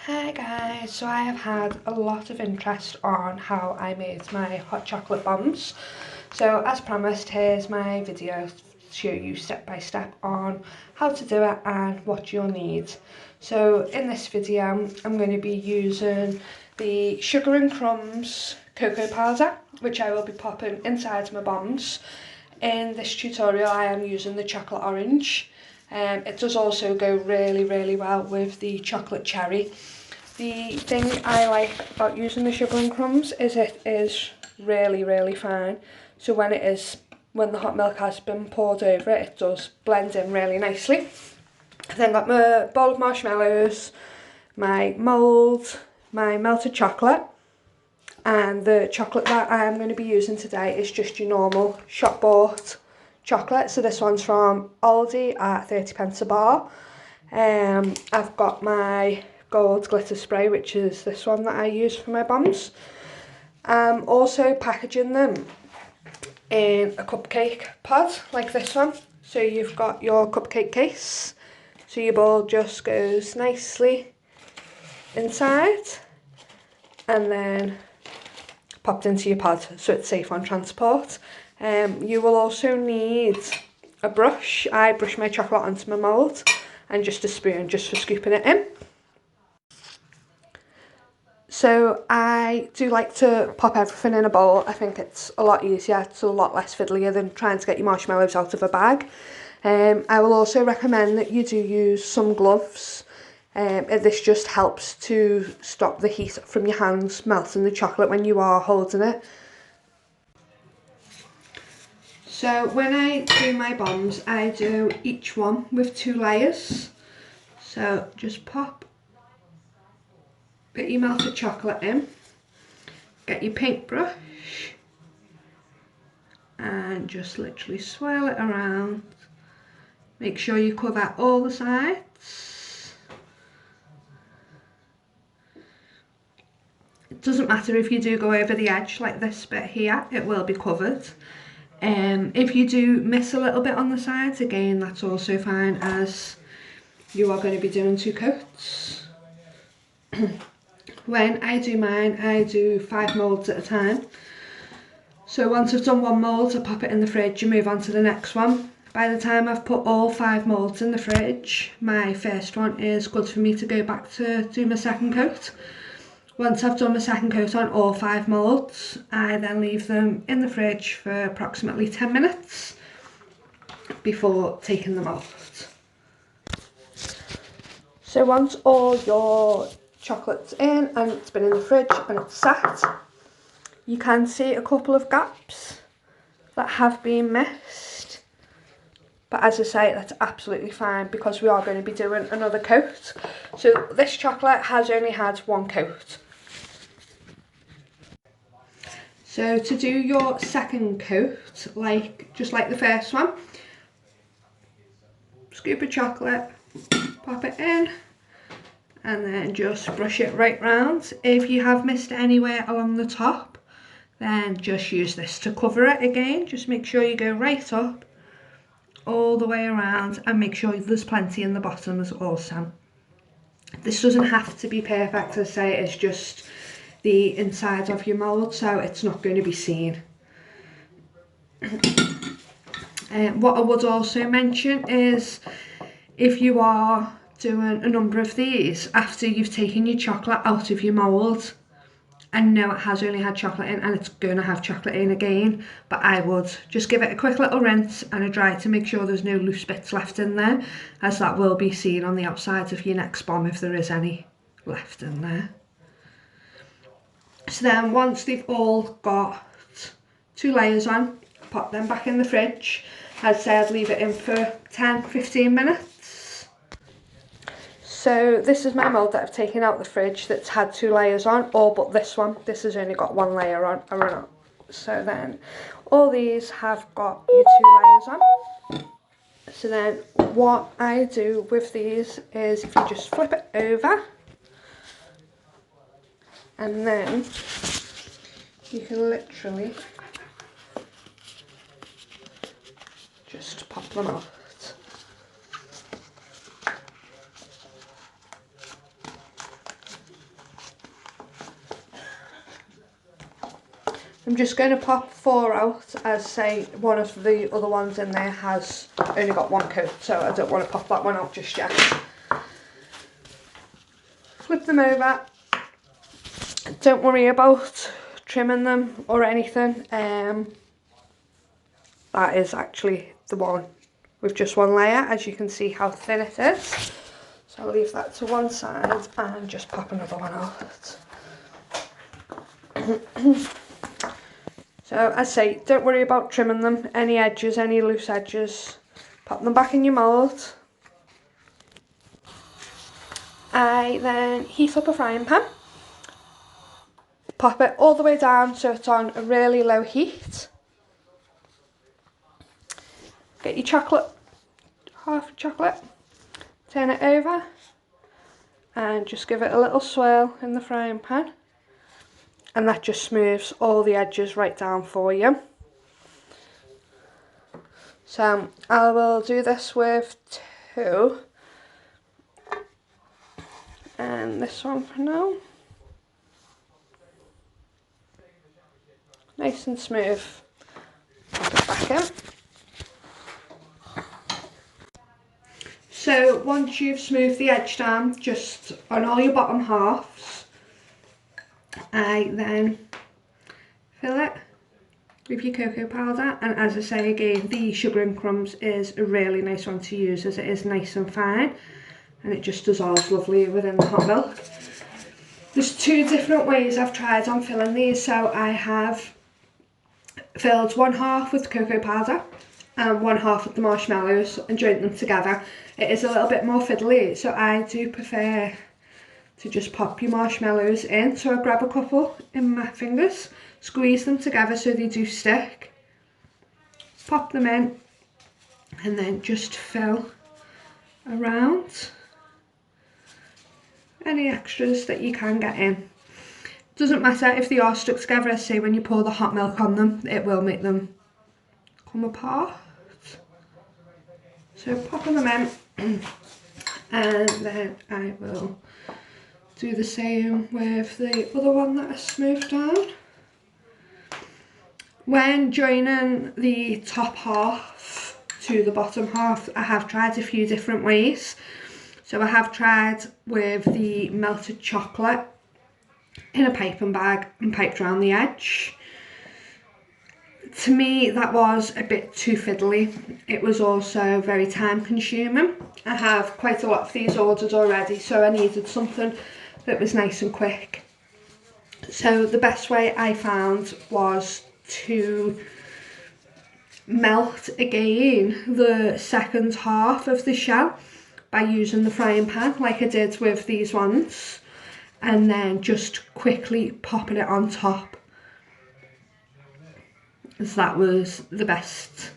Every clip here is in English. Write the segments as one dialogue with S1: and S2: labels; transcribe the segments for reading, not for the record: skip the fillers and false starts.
S1: Hi guys, so I have had a lot of interest on how I made my hot chocolate bombs. So as promised, here's my video to show you step by step on how to do it and what you'll need. So in this video, I'm going to be using the Sugar and Crumbs cocoa powder, which I will be popping inside my bombs. In this tutorial, I am using the chocolate orange. It does also go really well with the chocolate cherry. The thing I like about using the Sugar and Crumbs is it is really fine. So when the hot milk has been poured over it, it does blend in really nicely. I've then got my bowl of marshmallows, my mould, my melted chocolate, and the chocolate that I am going to be using today is just your normal shop bought chocolate. So this one's from Aldi at 30p a bar. I've got my gold glitter spray, which is this one that I use for my bombs. I'm also packaging them in a cupcake pod like this one. So you've got your cupcake case, so your ball just goes nicely inside and then popped into your pod so it's safe on transport. You will also need a brush. I brush my chocolate onto my mould, and just a spoon just for scooping it in. So I do like to pop everything in a bowl. I think it's a lot easier, it's a lot less fiddlier than trying to get your marshmallows out of a bag. I will also recommend that you do use some gloves. This just helps to stop the heat from your hands melting the chocolate when you are holding it. So when I do my bombs, I do each one with 2 layers. So just pop your melted chocolate in, get your paintbrush and just literally swirl it around. Make sure you cover all the sides. It doesn't matter if you do go over the edge like this bit here, it will be covered. If you do miss a little bit on the sides, again that's also fine, as you are going to be doing 2 coats. When I do mine, I do 5 moulds at a time. So once I've done 1 mould, I pop it in the fridge and move on to the next one. By the time I've put all 5 moulds in the fridge, my first one is good for me to go back to do my second coat. Once I've done my second coat on all 5 moulds, I then leave them in the fridge for approximately 10 minutes before taking them out. So once all your chocolate's in and it's been in the fridge and it's sat, you can see a couple of gaps that have been missed. But as I say, that's absolutely fine because we are going to be doing another coat. So this chocolate has only had 1 coat. So to do your second coat, just like the first one, scoop of chocolate, pop it in, and then just brush it right round. If you have missed anywhere along the top, then just use this to cover it again. Just make sure you go right up, all the way around, and make sure there's plenty in the bottoms also. This doesn't have to be perfect, as I say, it's just the inside of your mould, so it's not going to be seen. What I would also mention is, if you are doing a number of these after you've taken your chocolate out of your mould, I know it has only had chocolate in and it's going to have chocolate in again, but I would just give it a quick little rinse and a dry to make sure there's no loose bits left in there, as that will be seen on the outside of your next bomb if there is any left in there. So then once they've all got 2 layers on, pop them back in the fridge. As I said, leave it in for 10-15 minutes. So this is my mould that I've taken out the fridge that's had 2 layers on, all but this one. This has only got 1 layer on. So then all these have got your 2 layers on. So then what I do with these is, if you just flip it over, and then you can literally just pop them out. I'm just going to pop 4 out, as say one of the other ones in there has only got 1 coat, so I don't want to pop that one out just yet. Flip them over. Don't worry about trimming them or anything. That is actually the one with just 1 layer, as you can see how thin it is. So I'll leave that to one side and just pop another one out. So as I say, don't worry about trimming them. Any edges, any loose edges, pop them back in your mould. I then heat up a frying pan. Pop it all the way down so it's on a really low heat. Get your chocolate, half chocolate, turn it over and just give it a little swirl in the frying pan. And that just smooths all the edges right down for you. So I will do this with 2. And this one for now. Nice and smooth. Pop it back in. So once you've smoothed the edge down, just on all your bottom halves, I then fill it with your cocoa powder, and as I say again, the sugar and crumbs is a really nice one to use as it is nice and fine and it just dissolves lovely within the hot milk. There's 2 different ways I've tried on filling these. So I have filled 1/2 with cocoa powder and 1/2 with the marshmallows and joined them together. It is a little bit more fiddly, so I do prefer to just pop your marshmallows in. So I grab a couple in my fingers, squeeze them together so they do stick, pop them in, and then just fill around any extras that you can get in. Doesn't matter if they are stuck together, as say when you pour the hot milk on them, it will make them come apart. So popping them in, and then I will do the same with the other one that I smoothed down. When joining the top half to the bottom half, I have tried a few different ways. So I have tried with the melted chocolate in a piping bag and piped around the edge. To me, that was a bit too fiddly. It was also very time consuming. I have quite a lot of these ordered already, so I needed something that was nice and quick. So the best way I found was to melt again the second half of the shell by using the frying pan like I did with these ones, and then just quickly popping it on top, as that was the best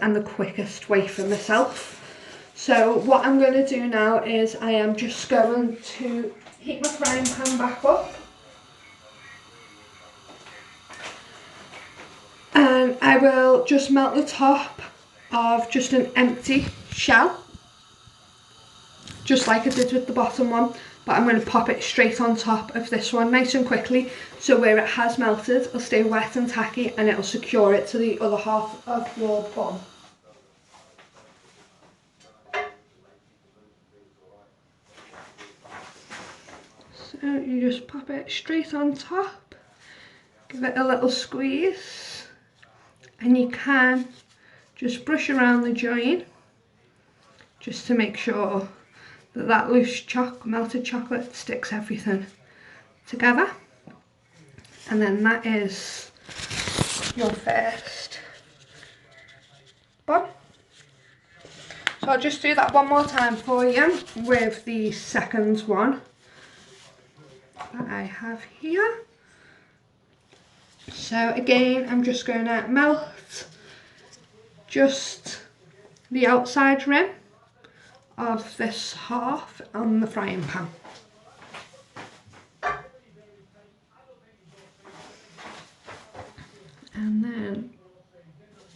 S1: and the quickest way for myself. So what I'm going to do now is I am just going to heat my frying pan back up, and I will just melt the top of just an empty shell, just like I did with the bottom one, but I'm going to pop it straight on top of this one nice and quickly, so where it has melted it'll stay wet and tacky and it'll secure it to the other half of your bun. So you just pop it straight on top, give it a little squeeze, and you can just brush around the join just to make sure that that loose melted chocolate sticks everything together. And then that is your first bun. So I'll just do that one more time for you with the second one that I have here. So again, I'm just going to melt just the outside rim of this half on the frying pan. And then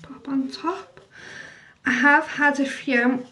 S1: pop on top. I have had a few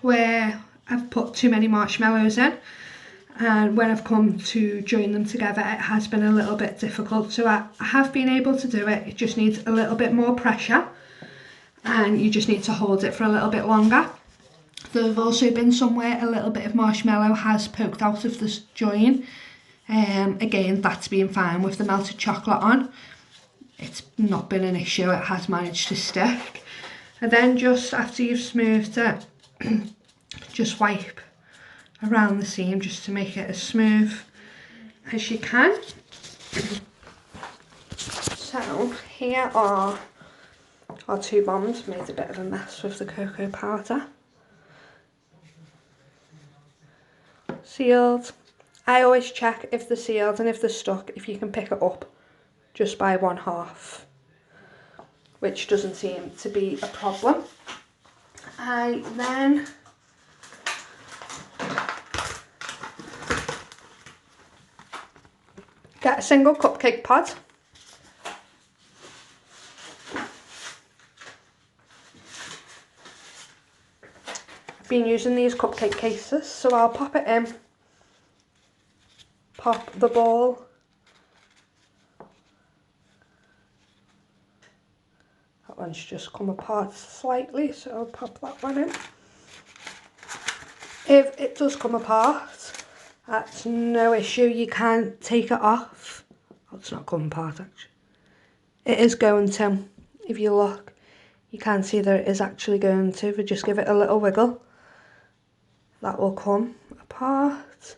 S1: where I've put too many marshmallows in and when I've come to join them together it has been a little bit difficult. So I have been able to do it, it just needs a little bit more pressure and you just need to hold it for a little bit longer. There have also been somewhere a little bit of marshmallow has poked out of this join. Again, that's been fine with the melted chocolate on. It's not been an issue, it has managed to stick. And then just after you've smoothed it, just wipe around the seam just to make it as smooth as you can. So here are our 2 bombs. Made a bit of a mess with the cocoa powder. Sealed. I always check if they're sealed and if they're stuck, if you can pick it up just by 1/2, which doesn't seem to be a problem. I then get a single cupcake pod. I've been using these cupcake cases, so I'll pop it in, pop the ball, that one's just come apart slightly, so I'll pop that one in. If it does come apart, that's no issue, you can take it off. Oh, it's not coming apart actually. It is going to, if you look, you can see that it is actually going to, if you just give it a little wiggle, that will come apart.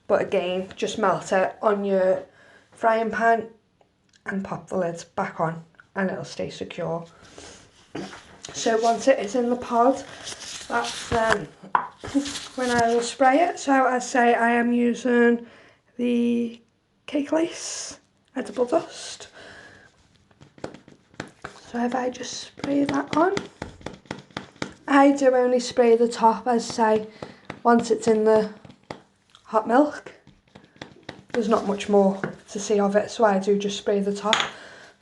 S1: But again, just melt it on your frying pan and pop the lid back on and it'll stay secure. So once it is in the pod, that's when I will spray it. So as I say, I am using the Cake Lace edible dust. So if I just spray that on, I do only spray the top, as I say, once it's in the hot milk. There's not much more to see of it, so I do just spray the top.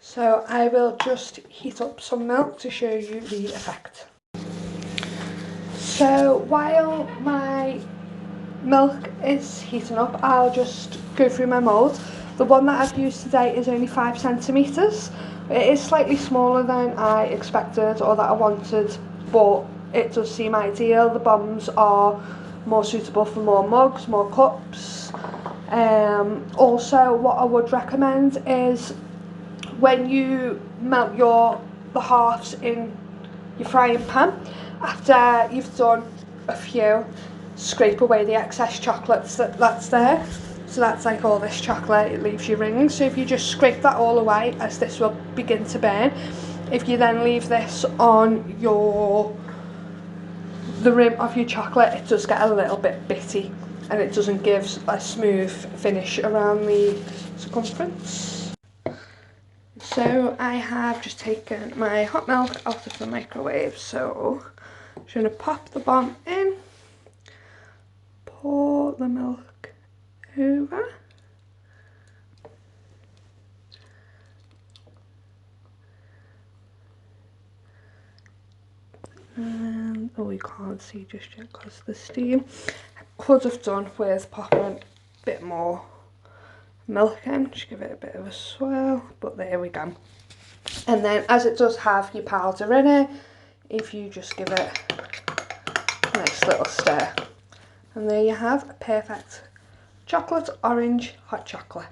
S1: So I will just heat up some milk to show you the effect. So while my milk is heating up, I'll just go through my mould. The one that I've used today is only 5 centimetres. It is slightly smaller than I expected or that I wanted, but it does seem ideal. The bombs are more suitable for more mugs, more cups. Also, what I would recommend is when you melt the halves in your frying pan, after you've done a few, scrape away the excess chocolates that's there. So that's like all this chocolate, it leaves your rings. So if you just scrape that all away, as this will begin to burn, if you then leave this on the rim of your chocolate, it does get a little bit bitty and it doesn't give a smooth finish around the circumference. So I have just taken my hot milk out of the microwave, so I'm just going to pop the bomb in, pour the milk over, and oh, you can't see just yet because of the steam. I could have done with popping a bit more milk in, just give it a bit of a swirl, but there we go. And then as it does have your powder in it, if you just give it a nice little stir, and there you have a perfect chocolate orange hot chocolate.